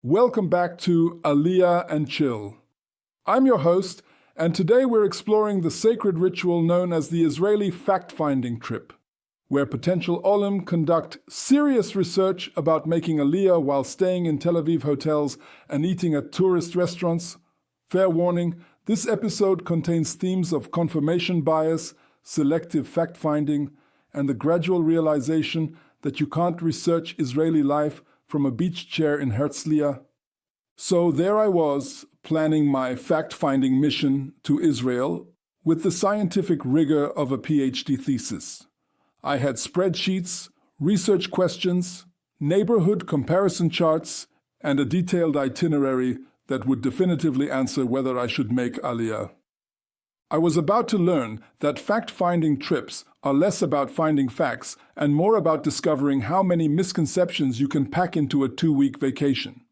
Welcome back to Aliyah and Chill. I'm your host, and today we're exploring the sacred ritual known as the Israeli fact-finding trip, where potential olim conduct serious research about making Aliyah while staying in Tel Aviv hotels and eating at tourist restaurants. Fair warning, this episode contains themes of confirmation bias, selective fact-finding, and the gradual realization that you can't research Israeli life from a beach chair in Herzliya. So there I was, planning my fact-finding mission to Israel with the scientific rigor of a PhD thesis. I had spreadsheets, research questions, neighborhood comparison charts, and a detailed itinerary that would definitively answer whether I should make Aliyah. I was about to learn that fact-finding trips are less about finding facts and more about discovering how many misconceptions you can pack into a 2-week vacation.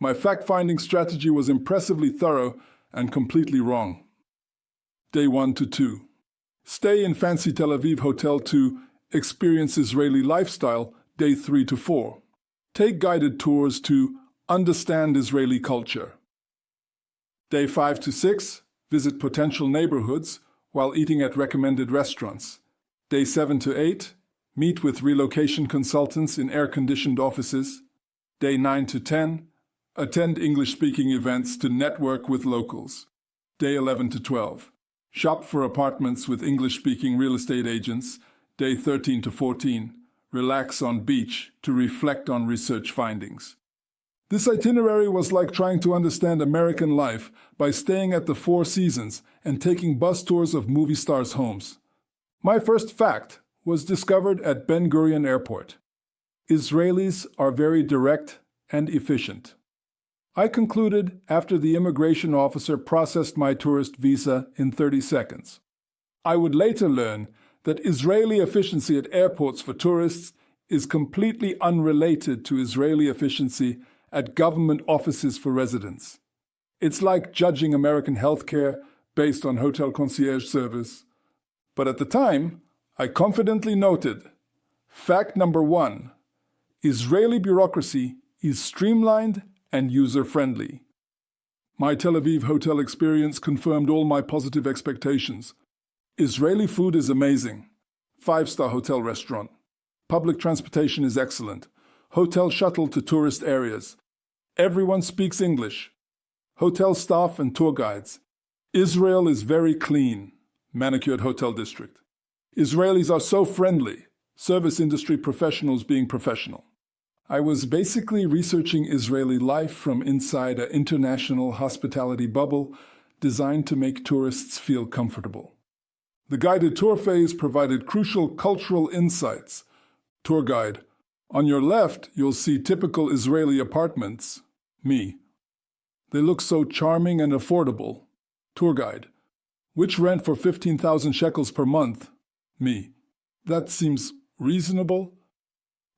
My fact-finding strategy was impressively thorough and completely wrong. Day 1 to 2. Stay in fancy Tel Aviv hotel to experience Israeli lifestyle, day 3 to 4. Take guided tours to understand Israeli culture. Day 5 to 6. Visit potential neighborhoods while eating at recommended restaurants. Day 7 to 8. Meet with relocation consultants in air-conditioned offices. Day 9 to 10. Attend English-speaking events to network with locals. Day 11 to 12. Shop for apartments with English-speaking real estate agents. Day 13 to 14. Relax on beach to reflect on research findings. This itinerary was like trying to understand American life by staying at the Four Seasons and taking bus tours of movie stars' homes. My first fact was discovered at Ben Gurion Airport. Israelis are very direct and efficient. I concluded after the immigration officer processed my tourist visa in 30 seconds. I would later learn that Israeli efficiency at airports for tourists is completely unrelated to Israeli efficiency at government offices for residents. It's like judging American healthcare based on hotel concierge service. But at the time, I confidently noted, fact number 1, Israeli bureaucracy is streamlined and user-friendly. My Tel Aviv hotel experience confirmed all my positive expectations. Israeli food is amazing. 5-star hotel restaurant. Public transportation is excellent. Hotel shuttle to tourist areas. Everyone speaks English. Hotel staff and tour guides. Israel is very clean. Manicured hotel district. Israelis are so friendly. Service industry professionals being professional. I was basically researching Israeli life from inside an international hospitality bubble designed to make tourists feel comfortable. The guided tour phase provided crucial cultural insights. Tour guide. On your left, you'll see typical Israeli apartments. Me. They look so charming and affordable. Tour guide. Which rent for 15,000 shekels per month? Me. That seems reasonable.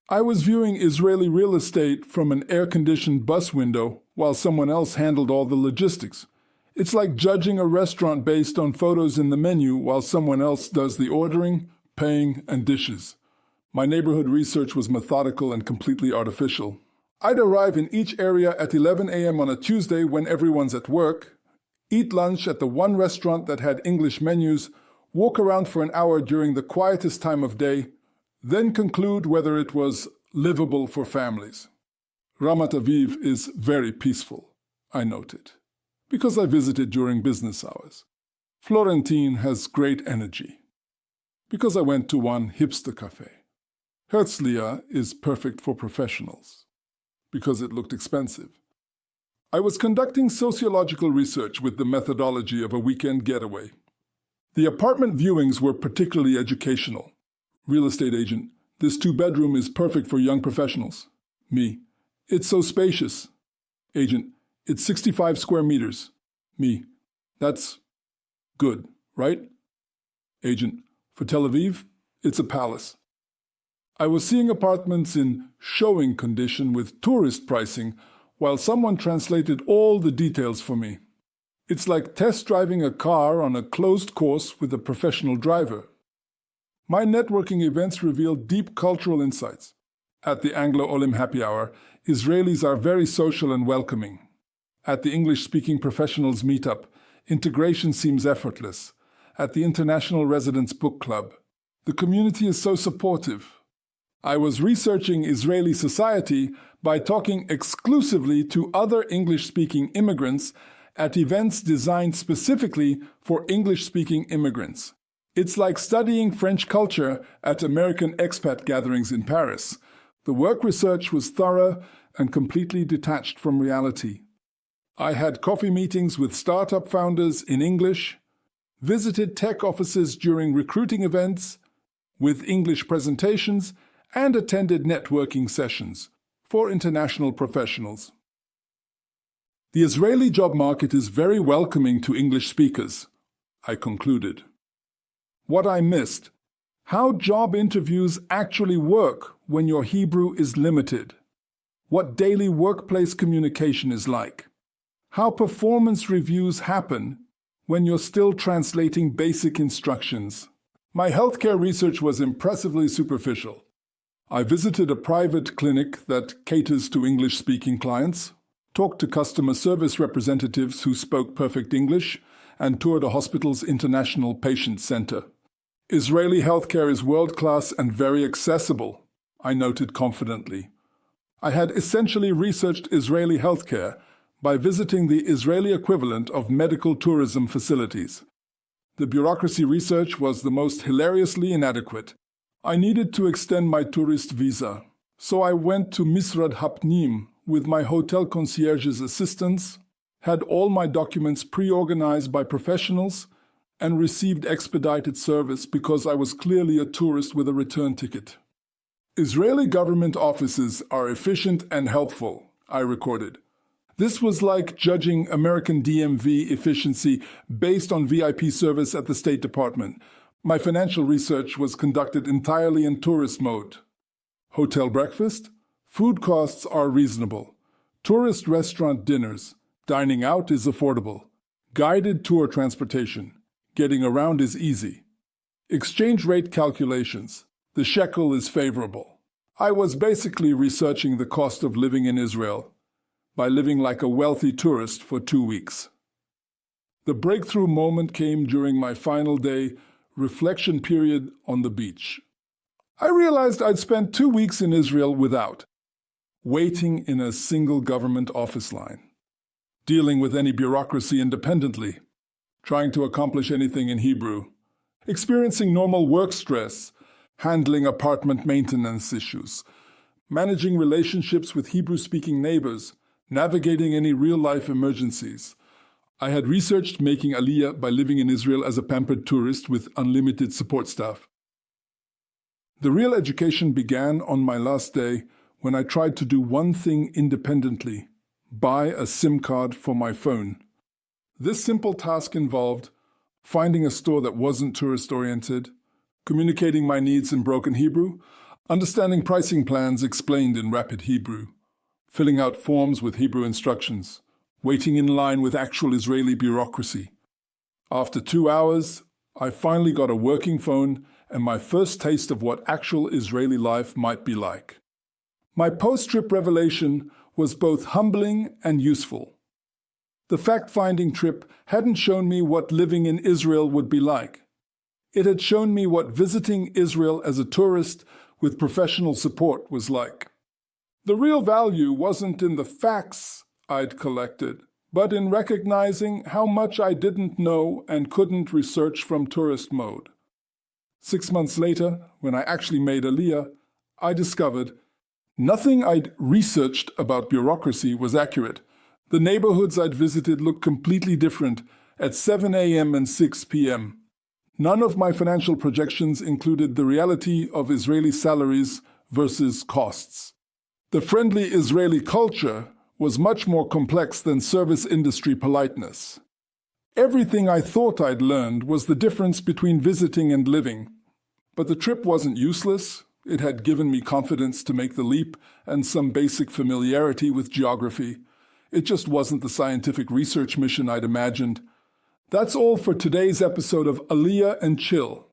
I was viewing Israeli real estate from an air-conditioned bus window while someone else handled all the logistics. It's like judging a restaurant based on photos in the menu while someone else does the ordering, paying, and dishes. My neighborhood research was methodical and completely artificial. I'd arrive in each area at 11 a.m. on a Tuesday when everyone's at work, eat lunch at the one restaurant that had English menus, walk around for an hour during the quietest time of day, then conclude whether it was livable for families. Ramat Aviv is very peaceful, I noted, because I visited during business hours. Florentine has great energy, because I went to one hipster cafe. Herzliya is perfect for professionals, because it looked expensive. I was conducting sociological research with the methodology of a weekend getaway. The apartment viewings were particularly educational. Real estate agent, this 2-bedroom is perfect for young professionals. Me, it's so spacious. Agent, it's 65 square meters. Me, that's good, right? Agent, for Tel Aviv, it's a palace. I was seeing apartments in showing condition with tourist pricing while someone translated all the details for me. It's like test driving a car on a closed course with a professional driver. My networking events revealed deep cultural insights. At the Anglo-Olim happy hour, Israelis are very social and welcoming. At the English-speaking professionals meetup, integration seems effortless. At the International Residents Book Club, the community is so supportive. I was researching Israeli society by talking exclusively to other English-speaking immigrants at events designed specifically for English-speaking immigrants. It's like studying French culture at American expat gatherings in Paris. The work research was thorough and completely detached from reality. I had coffee meetings with startup founders in English, visited tech offices during recruiting events with English presentations, and attended networking sessions for international professionals. The Israeli job market is very welcoming to English speakers, I concluded. What I missed: how job interviews actually work when your Hebrew is limited, what daily workplace communication is like, how performance reviews happen when you're still translating basic instructions. My healthcare research was impressively superficial. I visited a private clinic that caters to English-speaking clients, talked to customer service representatives who spoke perfect English, and toured a hospital's international patient center. Israeli healthcare is world-class and very accessible, I noted confidently. I had essentially researched Israeli healthcare by visiting the Israeli equivalent of medical tourism facilities. The bureaucracy research was the most hilariously inadequate. I needed to extend my tourist visa, so I went to Misrad Hapnim with my hotel concierge's assistance, had all my documents pre-organized by professionals, and received expedited service because I was clearly a tourist with a return ticket. Israeli government offices are efficient and helpful, I recorded. This was like judging American DMV efficiency based on VIP service at the State Department. My financial research was conducted entirely in tourist mode. Hotel breakfast? Food costs are reasonable. Tourist restaurant dinners. Dining out is affordable. Guided tour transportation. Getting around is easy. Exchange rate calculations. The shekel is favorable. I was basically researching the cost of living in Israel by living like a wealthy tourist for 2 weeks. The breakthrough moment came during my final day reflection period on the beach. I realized I'd spent 2 weeks in Israel without waiting in a single government office line, dealing with any bureaucracy independently, trying to accomplish anything in Hebrew, experiencing normal work stress, handling apartment maintenance issues, managing relationships with Hebrew-speaking neighbors, navigating any real-life emergencies. I had researched making Aliyah by living in Israel as a pampered tourist with unlimited support staff. The real education began on my last day when I tried to do one thing independently: buy a SIM card for my phone. This simple task involved finding a store that wasn't tourist-oriented, communicating my needs in broken Hebrew, understanding pricing plans explained in rapid Hebrew, filling out forms with Hebrew instructions, waiting in line with actual Israeli bureaucracy. After 2 hours, I finally got a working phone and my first taste of what actual Israeli life might be like. My post-trip revelation was both humbling and useful. The fact-finding trip hadn't shown me what living in Israel would be like. It had shown me what visiting Israel as a tourist with professional support was like. The real value wasn't in the facts I'd collected, but in recognizing how much I didn't know and couldn't research from tourist mode. 6 months later, when I actually made Aliyah, I discovered nothing I'd researched about bureaucracy was accurate. The neighborhoods I'd visited looked completely different at 7 a.m. and 6 p.m. None of my financial projections included the reality of Israeli salaries versus costs. The friendly Israeli culture was much more complex than service industry politeness. Everything I thought I'd learned was the difference between visiting and living. But the trip wasn't useless. It had given me confidence to make the leap and some basic familiarity with geography. It just wasn't the scientific research mission I'd imagined. That's all for today's episode of Aliyah and Chill.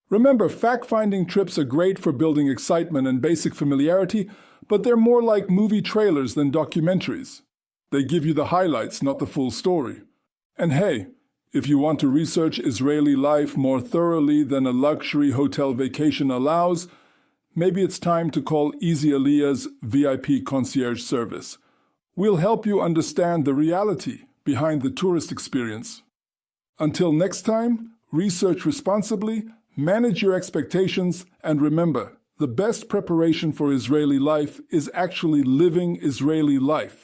Remember, fact-finding trips are great for building excitement and basic familiarity, but they're more like movie trailers than documentaries. They give you the highlights, not the full story. And hey, if you want to research Israeli life more thoroughly than a luxury hotel vacation allows, maybe it's time to call Easy Aliyah's VIP concierge service. We'll help you understand the reality behind the tourist experience. Until next time, research responsibly, manage your expectations, and remember, the best preparation for Israeli life is actually living Israeli life.